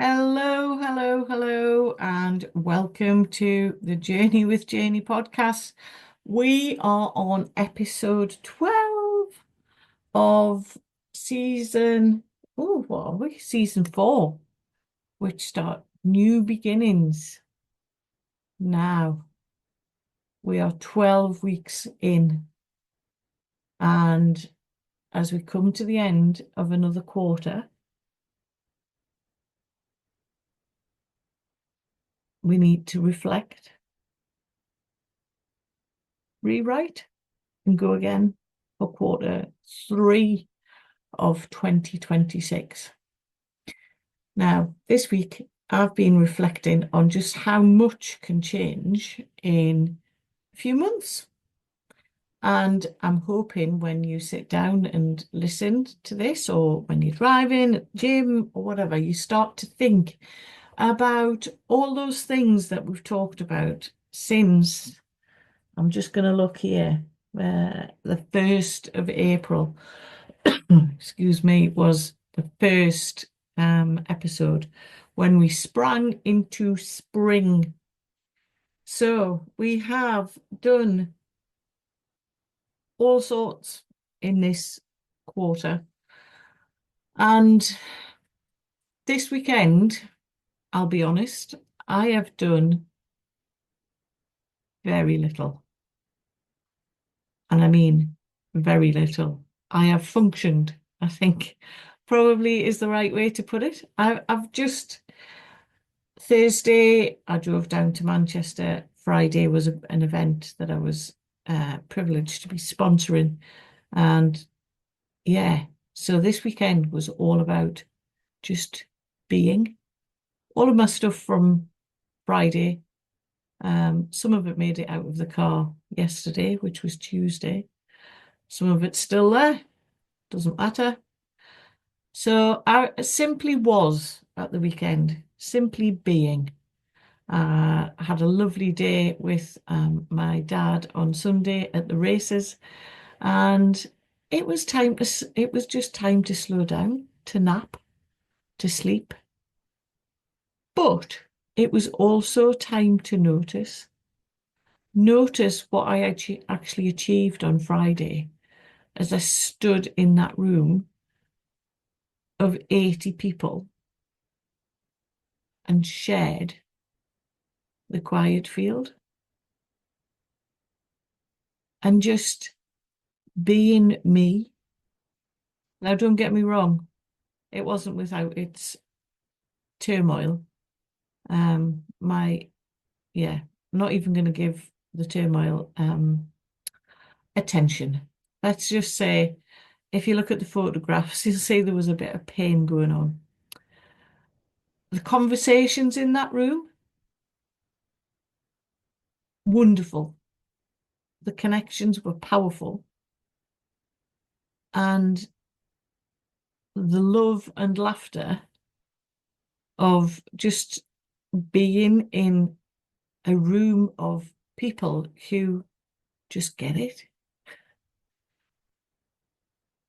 Hello, hello, hello, and welcome to the Journey with Janey podcast. We are on episode 12 of season, oh, what are we? Season 4, which start new beginnings. Now, we are 12 weeks in, and as we come to the end of another quarter, we need to reflect, rewrite, and go again for quarter 3 of 2026. Now, this week I've been reflecting on just how much can change in a few months. And I'm hoping when you sit down and listen to this, or when you're driving at the gym or whatever, you start to think about all those things that we've talked about since, I'm just going to look here, the 1st of April. Excuse me, was the first episode when we sprang into spring. So we have done all sorts in this quarter. And this weekend, I'll be honest, I have done very little. And I mean very little. I have functioned, I think probably is the right way to put it. I've just Thursday, I drove down to Manchester. Friday was an event that I was privileged to be sponsoring. And yeah, so this weekend was all about just being. All of my stuff from Friday, some of it made it out of the car yesterday, which was Tuesday. Some of it's still there, doesn't matter. So I simply was at the weekend, simply being. I had a lovely day with my dad on Sunday at the races, and it was just time to slow down, to nap, to sleep. But it was also time to notice what I actually achieved on Friday as I stood in that room of 80 people and shared the quiet field and just being me. Now, don't get me wrong, it wasn't without its turmoil. Yeah, not even going to give the turmoil attention. Let's just say, if you look at the photographs, you'll see there was a bit of pain going on. The conversations in that room, wonderful. The connections were powerful. And the love and laughter of just being in a room of people who just get it.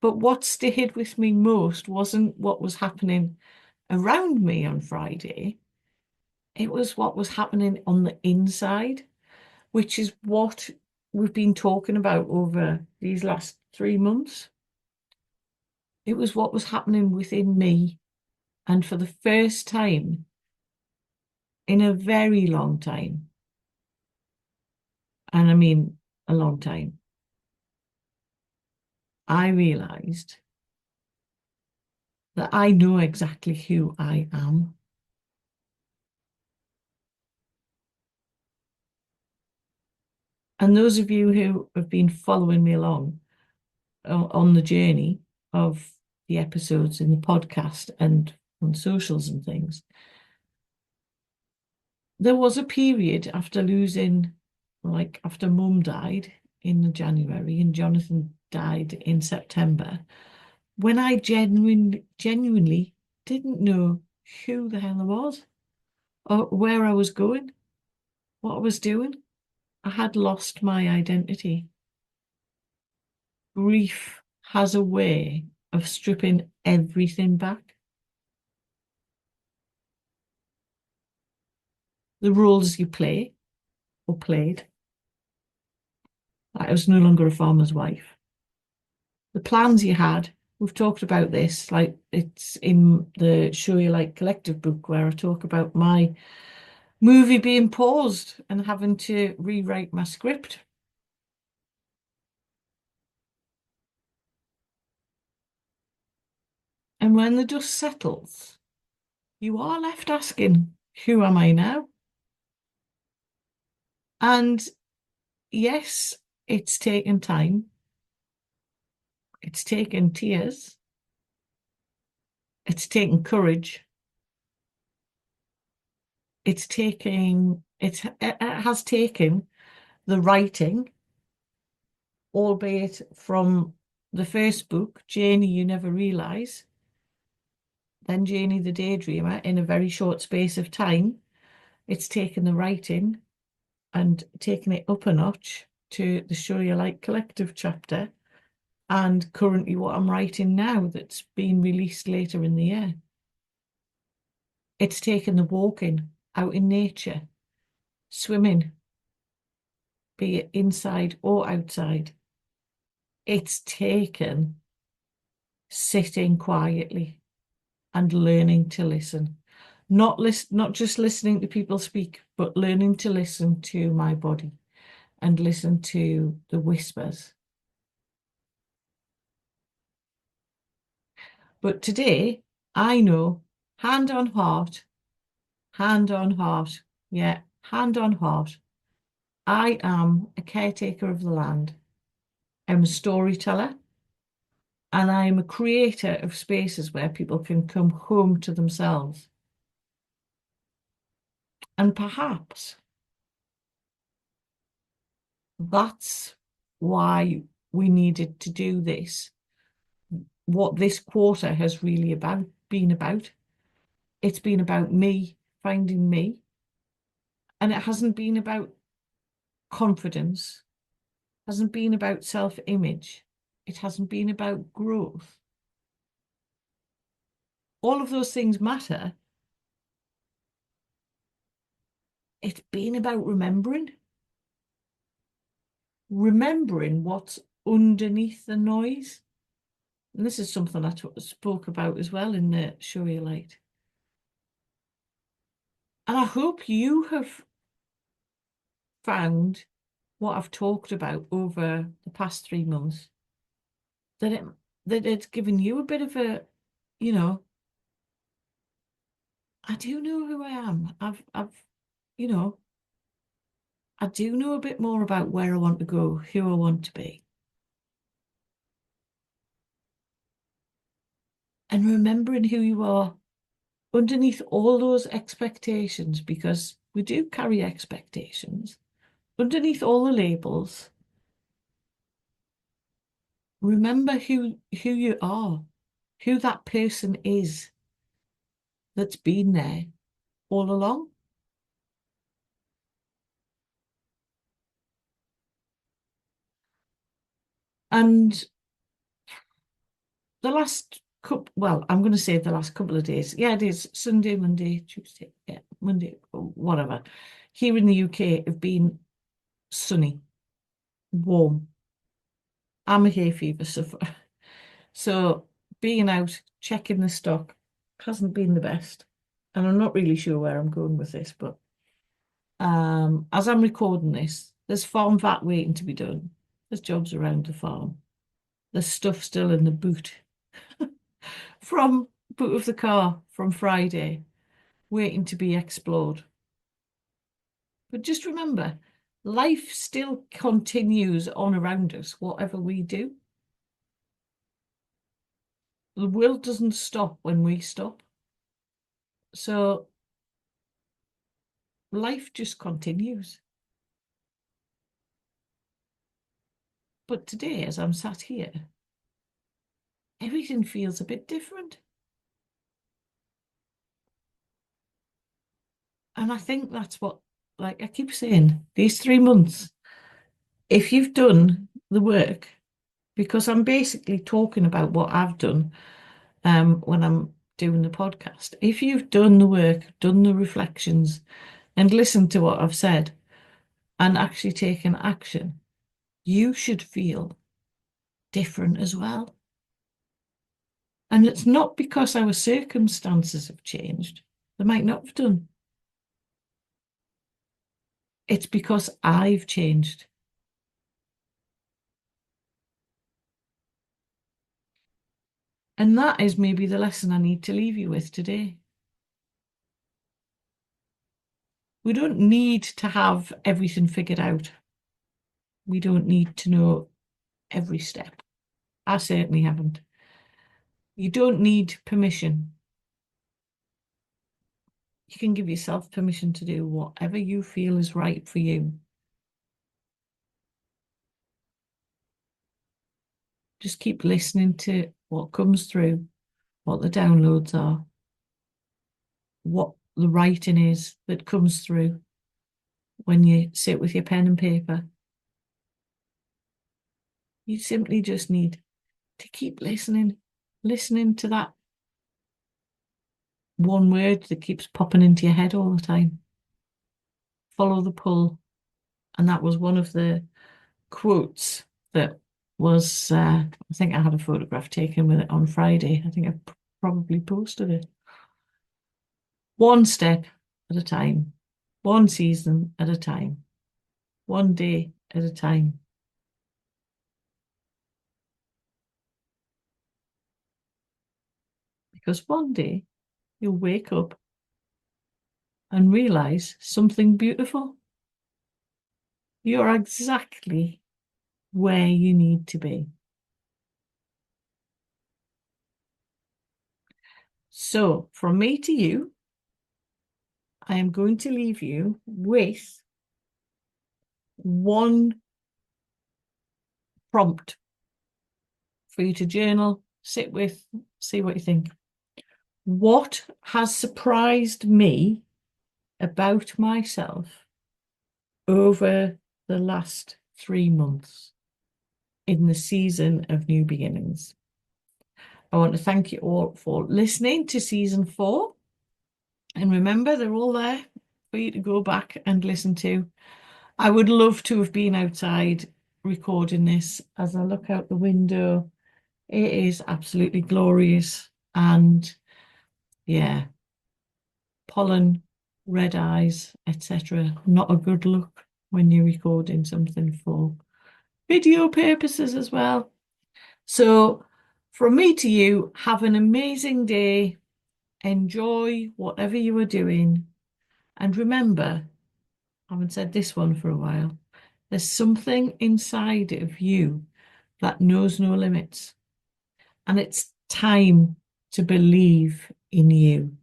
But what stayed with me most wasn't what was happening around me on Friday. It was what was happening on the inside, which is what we've been talking about over these last 3 months. It was what was happening within me. And for the first time in a very long time, and I mean a long time, I realized that I know exactly who I am. And those of you who have been following me along on the journey of the episodes in the podcast and on socials and things, there was a period after losing, like after Mum died in January and Jonathan died in September, when I genuinely didn't know who the hell I was or where I was going, what I was doing. I had lost my identity. Grief has a way of stripping everything back. the roles you play or played. I was no longer a farmer's wife. The plans you had, we've talked about this, like it's in the Show You Like collective book where I talk about my movie being paused and having to rewrite my script. And when the dust settles, you are left asking, who am I now? And yes, it's taken time. It's taken tears. It's taken courage. It has taken the writing, albeit from the first book, Janey, You Never Realise, then Janey the Daydreamer, in a very short space of time. It's taken the writing and taken it up a notch to the Show You Like collective chapter, and currently what I'm writing now that's being released later in the year. It's taken the walking out in nature, swimming, be it inside or outside. It's taken sitting quietly and learning to listen. Not just listening to people speak, but learning to listen to my body and listen to the whispers. But today, I know, hand on heart, yeah, hand on heart, I am a caretaker of the land. I'm a storyteller, and I am a creator of spaces where people can come home to themselves. And perhaps that's why we needed to do this. What this quarter has really been about. It's been about me finding me. And it hasn't been about confidence, hasn't been about self-image. It hasn't been about growth. All of those things matter. It's been about remembering what's underneath the noise. And this is something I spoke about as well in the Show You Light. And I hope you have found what I've talked about over the past 3 months, that it's given you a bit of a, you know, I do know who I am. You know, I do know a bit more about where I want to go, who I want to be. And remembering who you are underneath all those expectations, because we do carry expectations, underneath all the labels, remember who you are, who that person is that's been there all along. And the last couple, well, I'm going to say the last couple of days. Yeah, it is Sunday, Monday, Tuesday, yeah, Monday, whatever. Here in the UK have been sunny, warm. I'm a hay fever sufferer. So being out, checking the stock hasn't been the best. And I'm not really sure where I'm going with this, but as I'm recording this, there's farm VAT waiting to be done. There's jobs around the farm. There's stuff still in the boot from boot of the car from Friday, waiting to be explored. But just remember, life still continues on around us, whatever we do. The world doesn't stop when we stop. So life just continues. But today, as I'm sat here, everything feels a bit different. And I think that's what, like I keep saying, these 3 months, if you've done the work, because I'm basically talking about what I've done when I'm doing the podcast. If you've done the work, done the reflections, and listened to what I've said and actually taken action, you should feel different as well. And it's not because our circumstances have changed. They might not have done. It's because I've changed. And that is maybe the lesson I need to leave you with today. We don't need to have everything figured out. We don't need to know every step. I certainly haven't. You don't need permission. You can give yourself permission to do whatever you feel is right for you. Just keep listening to what comes through, what the downloads are, what the writing is that comes through when you sit with your pen and paper. You simply just need to keep listening to that one word that keeps popping into your head all the time. Follow the pull. And that was one of the quotes that was, I think I had a photograph taken with it on Friday. I think I probably posted it. One step at a time, one season at a time, one day at a time. Because one day you'll wake up and realize something beautiful. You're exactly where you need to be. So, from me to you, I am going to leave you with one prompt for you to journal, sit with, see what you think. What has surprised me about myself over the last 3 months in the season of new beginnings? I want to thank you all for listening to season 4. And remember, they're all there for you to go back and listen to. I would love to have been outside recording this. As I look out the window, it is absolutely glorious. And yeah, pollen, red eyes, etc. Not a good look when you're recording something for video purposes as well. So from me to you, have an amazing day. Enjoy whatever you are doing. And remember, I haven't said this one for a while, there's something inside of you that knows no limits. And it's time to believe in you.